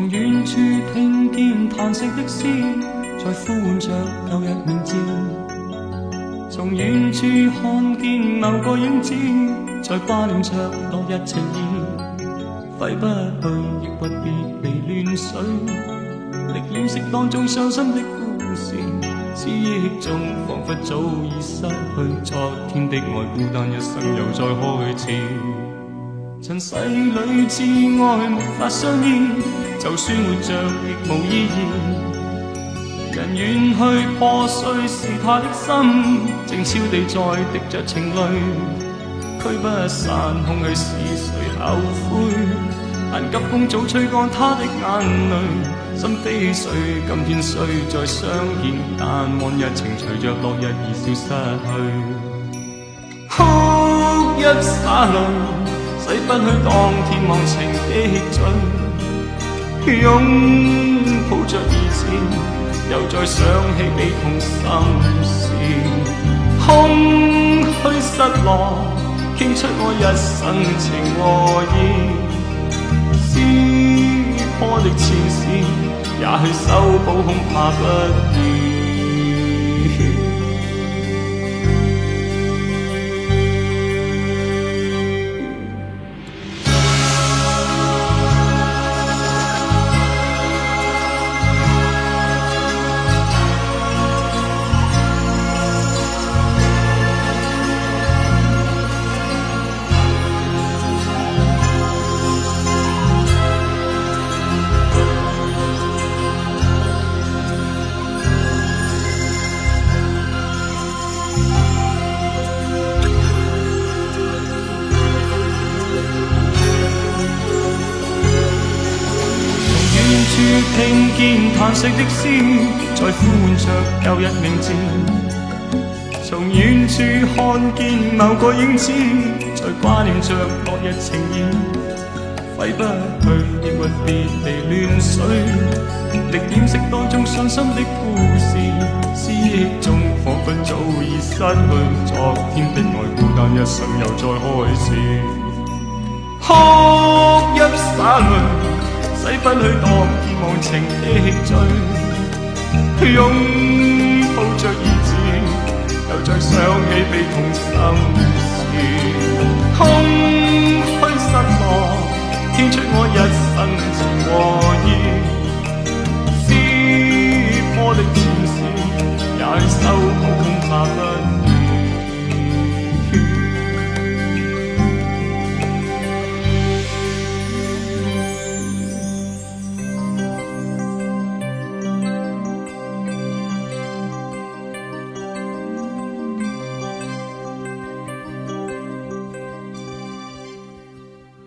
從遠處聽見嘆息的詩，在呼喚着舊日名字。從遠處看見某個影子，在掛念着落日情意。揮不去，亦不必被亂水，力掩飾當中傷心的故事。思憶中彷彿早已失去昨天的愛，孤單一生又再開始。塵世裏至愛沒法相依，就算活着亦無意義。人遠去破碎是他的心，靜悄地在滴着情淚，驅不散空虛是誰後悔？但急風早吹乾他的眼淚，心非碎，今天雖再相見，但往日情隨着落日而消失去。哭泣灑淚，洗不去當天忘情的醉，擁抱着兒子，又再想起悲痛心事。空虛失落，傾出我一生情和義。撕破的前事，也許修補恐怕不易。聽見嘆息的詩，在呼喚着舊日名字。從遠處看見某個影子，在掛念着落日情意。揮不去，亦不必被亂水，力掩飾當中傷心的故事。思憶中彷彿早已失去昨天的愛，孤單一生又再開始。哭泣灑淚，洗不去當天忘情的醉，擁抱着兒子，又再想起悲痛心事。空虛失落，傾出我一生情和義。